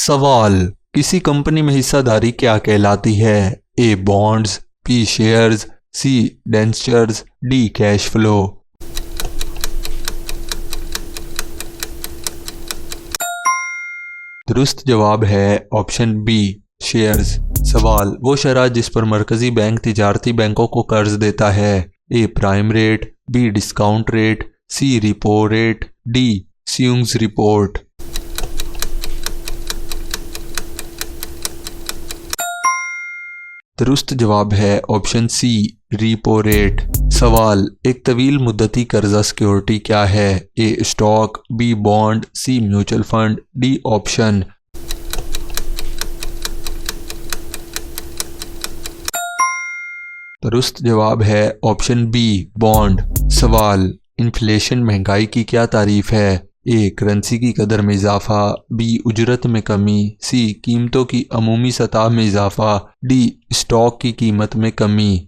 सवाल, किसी कंपनी में हिस्सेदारी क्या कहलाती है? ए बॉन्ड्स, बी शेयर्स, सी डेंचर्स, डी कैश फ्लो। दुरुस्त जवाब है ऑप्शन बी शेयर्स। सवाल, वो शरह जिस पर मरकजी बैंक तिजारती बैंकों को कर्ज देता है? A prime rate, B discount rate, C repo rate, D savings report. दुरुस्त जवाब है ऑप्शन सी रिपो रेट। सवाल, एक तवील मुद्दती कर्जा सिक्योरिटी क्या है? A stock, B bond, C mutual fund, D option. दुरुस्त जवाब है ऑप्शन बी बॉन्ड। सवाल, इन्फ्लेशन महंगाई की क्या तारीफ है? ए करेंसी की कदर में इजाफा, बी उजरत में कमी, सी कीमतों की अमूमी सतह में इजाफा, डी स्टॉक की कीमत में कमी।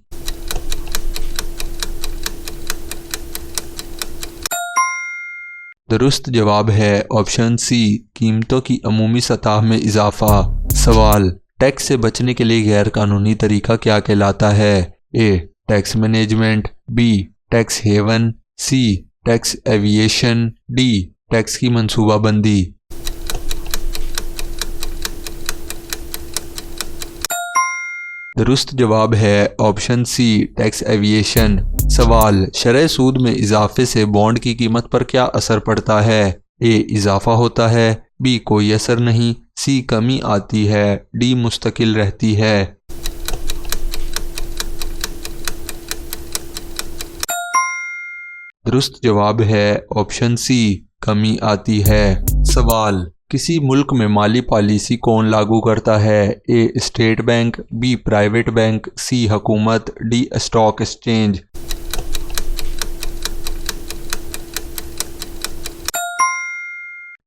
दुरुस्त जवाब है ऑप्शन सी कीमतों की अमूमी सतह में इजाफा। सवाल, टैक्स से बचने के लिए गैर कानूनी तरीका क्या कहलाता है? A tax management, B tax haven, C tax aviation, D tax की मंसूबाबंदी। दुरुस्त जवाब है ऑप्शन सी टैक्स एविएशन। सवाल, शरह सूद में इजाफे से बॉन्ड की कीमत पर क्या असर पड़ता है? ए इजाफा होता है, बी कोई असर नहीं, सी कमी आती है, डी मुस्तकिल रहती है। दुरुस्त जवाब है ऑप्शन सी कमी आती है। सवाल, किसी मुल्क में माली पॉलिसी कौन लागू करता है? A state bank, B private bank, C हुकूमत, डी स्टॉक एक्सचेंज।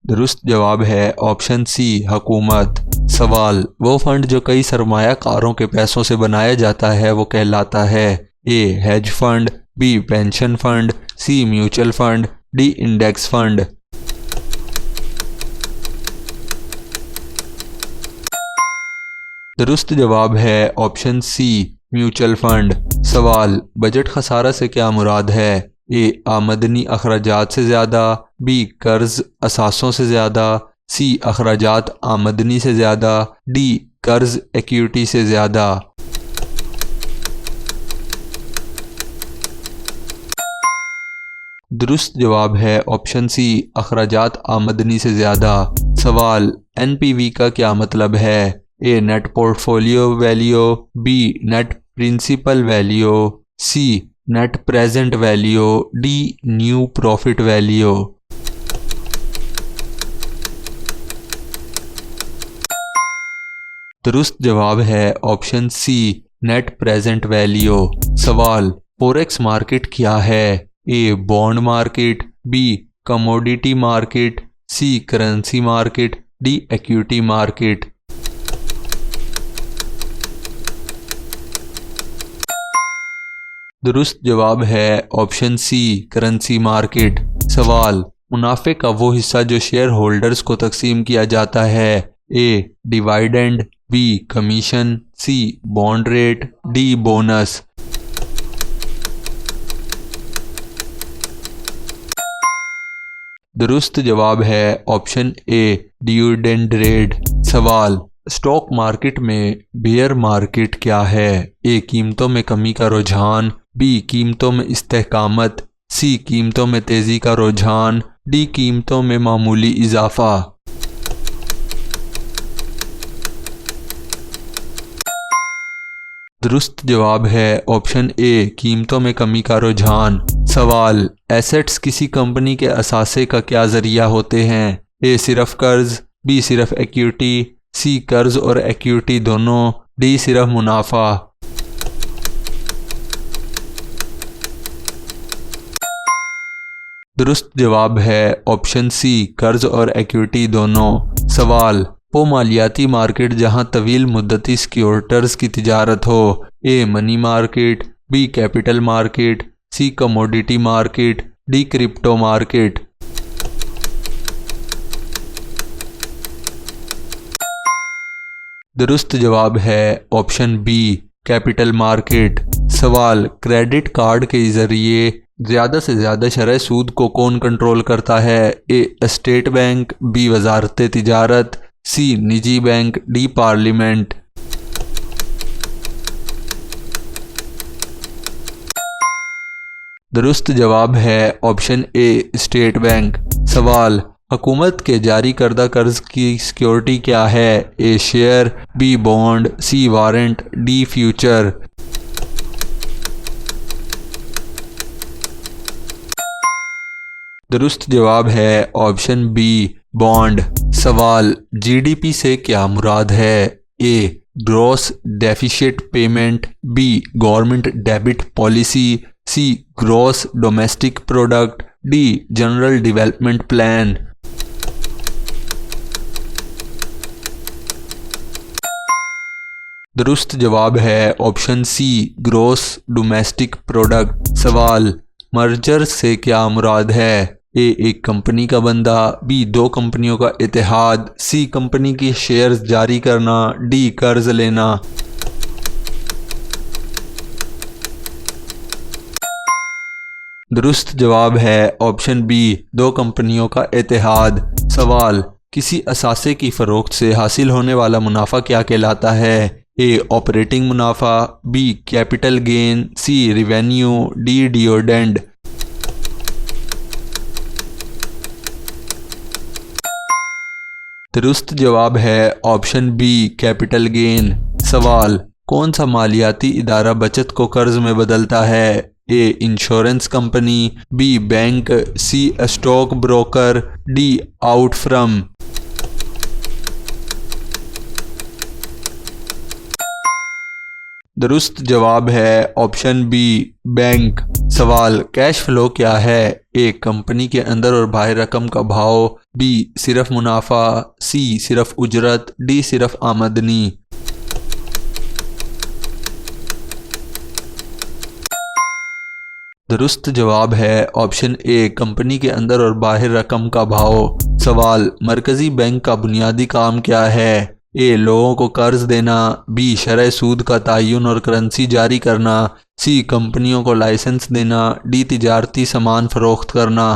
दुरुस्त जवाब है ऑप्शन सी हुकूमत। सवाल, वो फंड जो कई सरमायाकारों के पैसों से बनाया जाता है वो कहलाता है? A hedge fund, B pension fund, C mutual fund, D index fund. दुरुस्त जवाब है ऑप्शन सी म्यूचुअल फंड। सवाल, बजट खसारा से क्या मुराद है? ए आमदनी अखराजात से ज़्यादा, बी कर्ज असासों से ज़्यादा, सी अखराजात आमदनी से ज़्यादा, डी कर्ज इक्विटी से ज़्यादा। दुरुस्त जवाब है ऑप्शन सी अखराजात आमदनी से ज़्यादा। सवाल, एनपीवी का क्या मतलब है? A net portfolio value, B net principal value, C net present value, D new profit value. दुरुस्त जवाब है option C net present value. सवाल, फोरेक्स मार्केट क्या है? A bond market, B commodity market, C currency market, D equity market. दुरुस्त जवाब है option सी currency market. सवाल, मुनाफे का वो हिस्सा जो शेयर होल्डर्स को तकसीम किया जाता है? ए डिविडेंड, बी कमीशन, सी बॉन्ड रेट, डी बोनस। दुरुस्त जवाब है ऑप्शन ए डिविडेंड रेट। सवाल, स्टॉक मार्केट में बेयर मार्केट क्या है? ए कीमतों में कमी का रुझान, बी कीमतों में इस्तेहकामत, सी कीमतों में तेजी का रुझान, डी कीमतों में मामूली इजाफा। दुरुस्त जवाब है ऑप्शन ए कीमतों में कमी का रुझान। सवाल, एसेट्स किसी कंपनी के असासे का क्या जरिया होते हैं? ए सिर्फ कर्ज, बी सिर्फ इक्विटी, सी कर्ज और इक्विटी दोनों, डी सिर्फ मुनाफा। दुरुस्त जवाब है ऑप्शन सी कर्ज और इक्विटी दोनों। सवाल, वो मालियाती मार्केट जहां तवील मुद्दती सिक्योरिटर्स की तिजारत हो? A money market, B capital market, C commodity market, D crypto market. दुरुस्त जवाब है ऑप्शन बी कैपिटल मार्केट। सवाल, क्रेडिट कार्ड के जरिए ज़्यादा से ज़्यादा शरह सूद को कौन कंट्रोल करता है? ए स्टेट बैंक, बी वजारत तिजारत, सी निजी बैंक, डी पार्लियामेंट। दुरुस्त जवाब है ऑप्शन ए स्टेट बैंक। सवाल, हुकूमत के जारी करदा कर्ज की सिक्योरिटी क्या है? A share, B bond, C warrant, D future. दुरुस्त जवाब है ऑप्शन बी बॉन्ड। सवाल, जीडीपी से क्या मुराद है? A gross deficit payment, B government debit policy, C gross domestic product, D general development plan. दुरुस्त जवाब है option C gross domestic product. सवाल, मर्जर से क्या मुराद है? ए एक कंपनी का बंदा, बी दो कंपनियों का इत्तेहाद, सी कंपनी की शेयर्स जारी करना, डी कर्ज लेना। दुरुस्त जवाब है ऑप्शन बी दो कंपनियों का इत्तेहाद। सवाल, किसी असासे की फरोख्त से हासिल होने वाला मुनाफा क्या कहलाता है? ए ऑपरेटिंग मुनाफा, बी कैपिटल गेन, सी रिवेन्यू, डी डिविडेंड। दुरुस्त जवाब है ऑप्शन बी कैपिटल गेन। सवाल, कौन सा मालियाती इदारा बचत को कर्ज में बदलता है? A insurance company, B bank, C stock broker, D out from. दुरुस्त जवाब है ऑप्शन बी बैंक। सवाल, कैश फ्लो क्या है? ए कंपनी के अंदर और बाहर रकम का भाव, बी सिर्फ मुनाफा, सी सिर्फ उजरत, डी सिर्फ आमदनी। दुरुस्त जवाब है ऑप्शन ए कंपनी के अंदर और बाहर रकम का भाव। सवाल, मरकजी बैंक का बुनियादी काम क्या है? ए लोगों को कर्ज देना, बी शरह सूद का तयन और करेंसी जारी करना, सी कंपनियों को लाइसेंस देना, डी तिजारती सामान फरोख्त करना।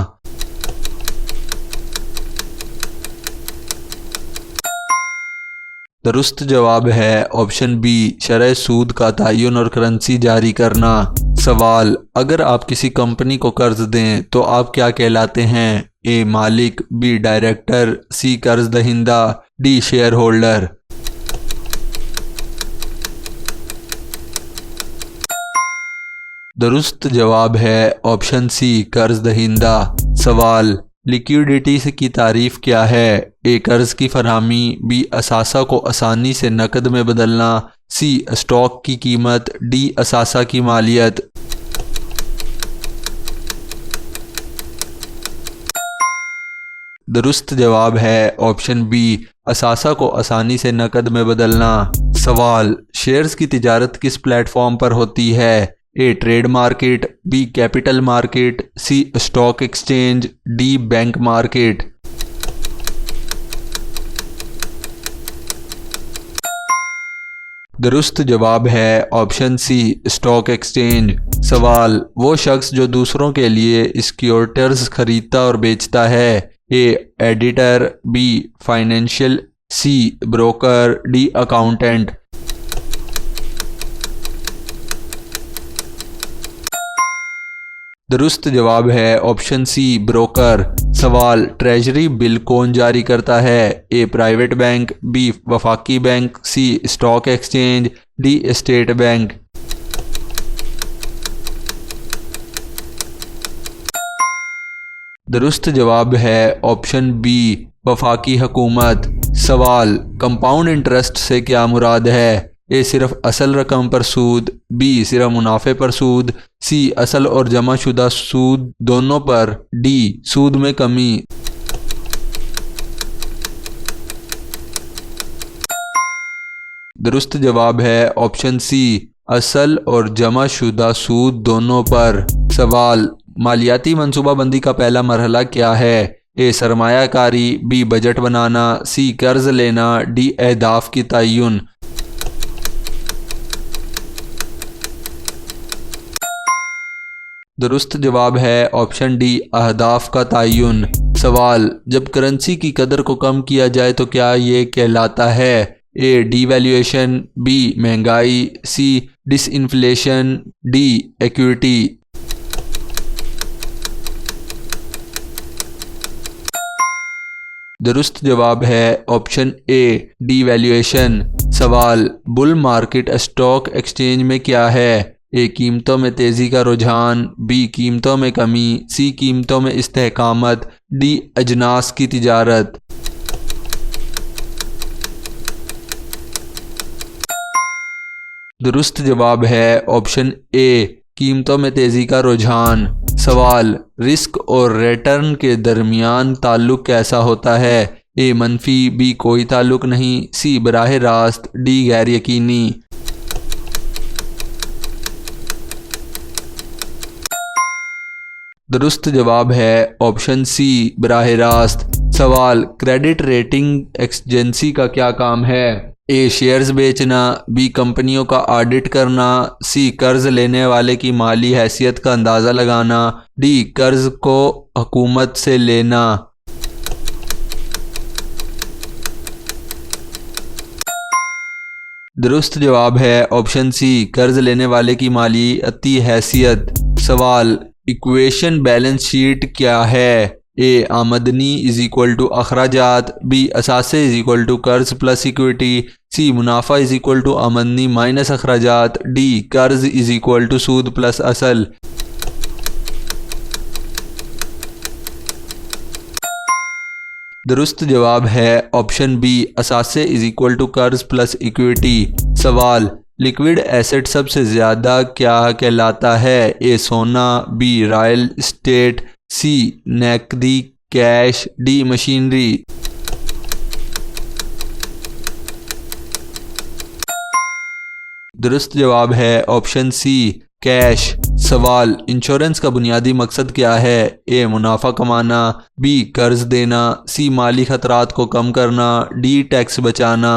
दुरुस्त जवाब है ऑप्शन बी शरह सूद का तयन और करेंसी जारी करना। सवाल, अगर आप किसी कंपनी को कर्ज दें तो आप क्या कहलाते हैं? ए मालिक, बी डायरेक्टर, सी कर्ज दहिंदा, डी शेयर होल्डर। दुरुस्त जवाब है ऑप्शन सी कर्ज दहिंदा। सवाल, लिक्विडिटी की तारीफ क्या है? ए कर्ज की फरहमी, बी असासा को आसानी से नकद में बदलना, सी स्टॉक की कीमत, डी असासा की मालियत। दुरुस्त जवाब है ऑप्शन बी असासा को आसानी से नकद में बदलना। सवाल, शेयर्स की तिजारत किस प्लेटफॉर्म पर होती है? A trade market, B capital market, C stock exchange, D bank market. दुरुस्त जवाब है ऑप्शन सी स्टॉक एक्सचेंज। सवाल, वो शख्स जो दूसरों के लिए सिक्योरिटीज खरीदता और बेचता है। A editor, B financial, C broker, D accountant. दुरुस्त जवाब है ऑप्शन सी ब्रोकर। सवाल, ट्रेजरी बिल कौन जारी करता है? ए प्राइवेट बैंक, बी वफाकी bank, C stock exchange, D state bank. दुरुस्त जवाब है ऑप्शन बी वफाकी हुकूमत। सवाल, कंपाउंड इंटरेस्ट से क्या मुराद है? ए सिर्फ असल रकम पर सूद, बी सिर्फ मुनाफे पर सूद, सी असल और जमा शुदा सूद दोनों पर, डी सूद में कमी। दुरुस्त जवाब है ऑप्शन सी असल और जमा शुदा सूद दोनों पर। सवाल, मालियाती मनसूबाबंदी का पहला मरहला क्या है? ए सरमायाकारी, बी बजट बनाना, सी कर्ज लेना, डी अहदाफ की तयन। दुरुस्त जवाब है ऑप्शन डी अहदाफ का तयन। सवाल, जब करेंसी की कदर को कम किया जाए तो क्या ये कहलाता है? ए डीवैल्यूएशन, बी महंगाई, सी डिसइंफ्लेशन, डी इक्विटी। दुरुस्त जवाब है ऑप्शन ए डीवैल्यूएशन। सवाल, बुल मार्केट स्टॉक एक्सचेंज में क्या है? ए कीमतों में तेज़ी का रुझान, बी कीमतों में कमी, सी कीमतों में इस्तेहकामत, डी अजनास की तिजारत। दुरुस्त जवाब है ऑप्शन ए कीमतों में तेज़ी का रुझान। सवाल, रिस्क और रिटर्न के दरमियान ताल्लुक कैसा होता है? ए मनफी, बी कोई ताल्लुक नहीं, सी बराह रास्त, डी गैर यकीनी। दुरुस्त जवाब है ऑप्शन सी बराह रास्त। सवाल, क्रेडिट रेटिंग एजेंसी का क्या काम है? ए शेयर्स बेचना, बी कंपनियों का ऑडिट करना, सी कर्ज लेने वाले की माली हैसियत का अंदाज़ा लगाना, डी कर्ज को हुकूमत से लेना। दुरुस्त जवाब है ऑप्शन सी कर्ज लेने वाले की मालियाती हैसियत। सवाल, इक्वेशन बैलेंस शीट क्या है? ए आमदनी इज इक्वल टू अखराजात, बी असासे इज इक्वल टू कर्ज प्लस इक्विटी, सी मुनाफा इज इक्वल टू आमदनी माइनस अखराजात, डी कर्ज इज इक्वल टू सूद प्लस असल। दुरुस्त जवाब है ऑप्शन बी असासे इज इक्वल टू कर्ज प्लस इक्विटी। सवाल, लिक्विड एसेट सबसे ज़्यादा क्या कहलाता है? ए सोना, बी रॉयल एस्टेट, सी नकदी कैश, डी मशीनरी। दुरुस्त जवाब है ऑप्शन सी कैश। सवाल, इंश्योरेंस का बुनियादी मकसद क्या है? ए मुनाफा कमाना, बी कर्ज देना, सी माली खतरात को कम करना, डी टैक्स बचाना।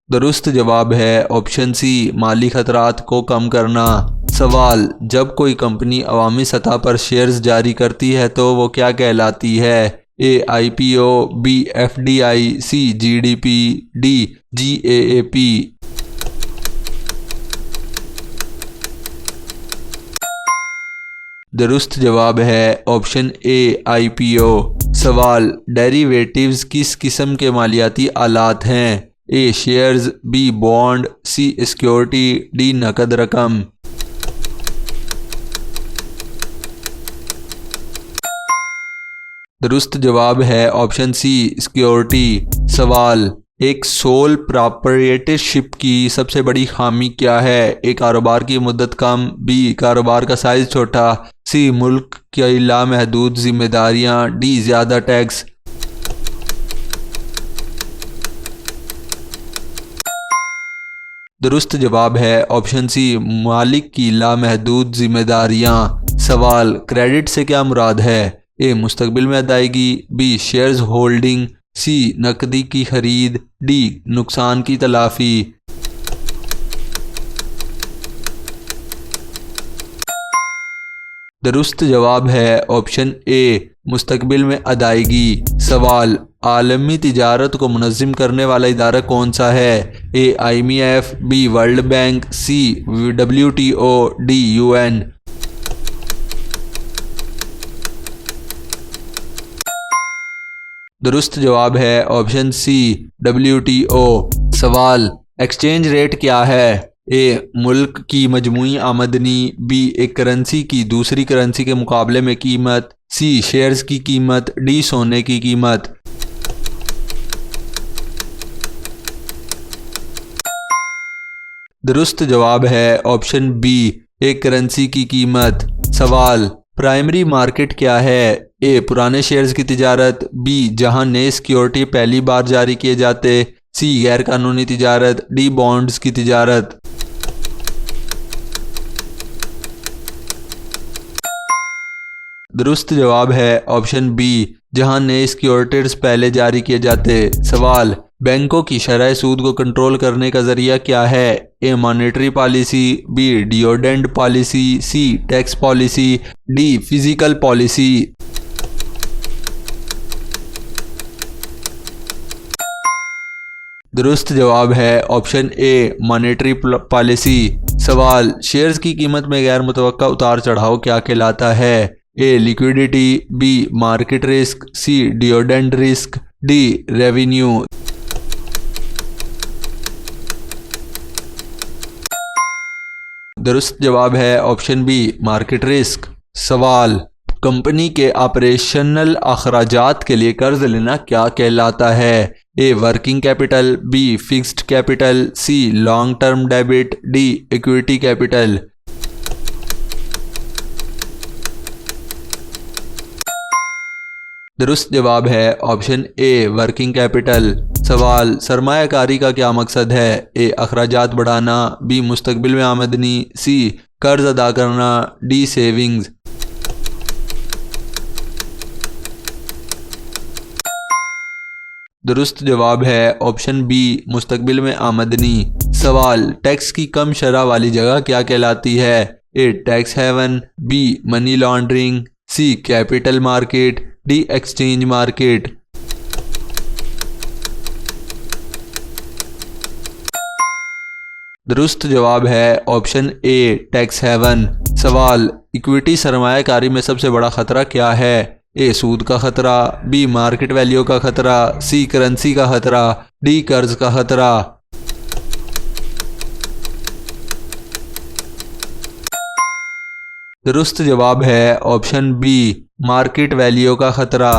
दुरुस्त जवाब है ऑप्शन सी माली खतरात को कम करना। सवाल, जब कोई कंपनी अवामी सतह पर शेयर्स जारी करती है तो वो क्या कहलाती है? ए IPO, बी FDI, सी GDP, डी GAAP। दुरुस्त जवाब है ऑप्शन ए IPO। सवाल, डेरिवेटिव्स किस किस्म के मालियाती आलात हैं? ए शेयर्स, बी बॉन्ड, सी सिक्योरिटी, डी नकद रकम। दुरुस्त जवाब है ऑप्शन सी सिक्योरिटी। सवाल, एक सोल प्रोप्राइटरशिप की सबसे बड़ी खामी क्या है? ए कारोबार की मुद्दत कम, बी कारोबार का साइज छोटा, सी मुल्क की लामहदूद जिम्मेदारियां, डी ज़्यादा टैक्स। दुरुस्त जवाब है ऑप्शन सी मालिक की लामहदूद जिम्मेदारियां। सवाल, क्रेडिट से क्या मुराद है? ए मुस्तकबिल में अदायगी, बी शेयर्स होल्डिंग, सी नकदी की खरीद, डी नुकसान की तलाफी। दुरुस्त जवाब है ऑप्शन ए मुस्तकबिल में अदायगी। सवाल, आलमी तिजारत को मुनज़्ज़िम करने वाला इदारा कौन सा है? ए IMF, बी वर्ल्ड बैंक, सी WTO, डी UN। दुरुस्त जवाब है ऑप्शन सी WTO। सवाल, एक्सचेंज रेट क्या है? ए मुल्क की मजमूई आमदनी, बी एक करेंसी की दूसरी करेंसी के मुकाबले में कीमत, सी शेयर्स की कीमत, डी सोने की कीमत। दुरुस्त जवाब है ऑप्शन बी एक करेंसी की कीमत। सवाल, प्राइमरी मार्केट क्या है? ए पुराने शेयर्स की तिजारत, बी जहां नए सिक्योरिटी पहली बार जारी किए जाते, सी गैर कानूनी तिजारत, डी बॉन्ड्स की तिजारत। दुरुस्त जवाब है ऑप्शन बी, जहां नए सिक्योरिटीज पहले जारी किए जाते। सवाल, बैंकों की शरह सूद को कंट्रोल करने का जरिया क्या है? A monetary policy, B dividend policy, C tax policy, D physical policy. दुरुस्त जवाब है ऑप्शन ए, मॉनेटरी पॉलिसी। सवाल, शेयर्स की कीमत में गैर मुतवक्का उतार चढ़ाव क्या कहलाता है? A liquidity, B market risk, C dividend risk, D revenue. दुरुस्त जवाब है ऑप्शन बी, मार्केट रिस्क। सवाल, कंपनी के ऑपरेशनल अखराजात के लिए कर्ज लेना क्या कहलाता है? A working capital, B fixed capital, C long term debit, D equity capital. दुरुस्त जवाब है ऑप्शन ए, वर्किंग कैपिटल। सवाल, सरमायाकारी का क्या मकसद है? ए अखराजात बढ़ाना, बी मुस्तकबिल में आमदनी, सी कर्ज अदा करना, डी सेविंग्स। दुरुस्त जवाब है ऑप्शन बी, मुस्तकबिल में आमदनी। सवाल, टैक्स की कम शरह वाली जगह क्या कहलाती है? A tax haven, B money laundering, C capital market, D exchange market. दुरुस्त जवाब है ऑप्शन ए, टैक्स हेवन। सवाल, इक्विटी सरमायाकारी में सबसे बड़ा खतरा क्या है? ए सूद का खतरा, बी मार्केट वैल्यू का खतरा, सी करेंसी का खतरा, डी कर्ज का खतरा। दुरुस्त जवाब है ऑप्शन बी, मार्केट वैल्यू का खतरा।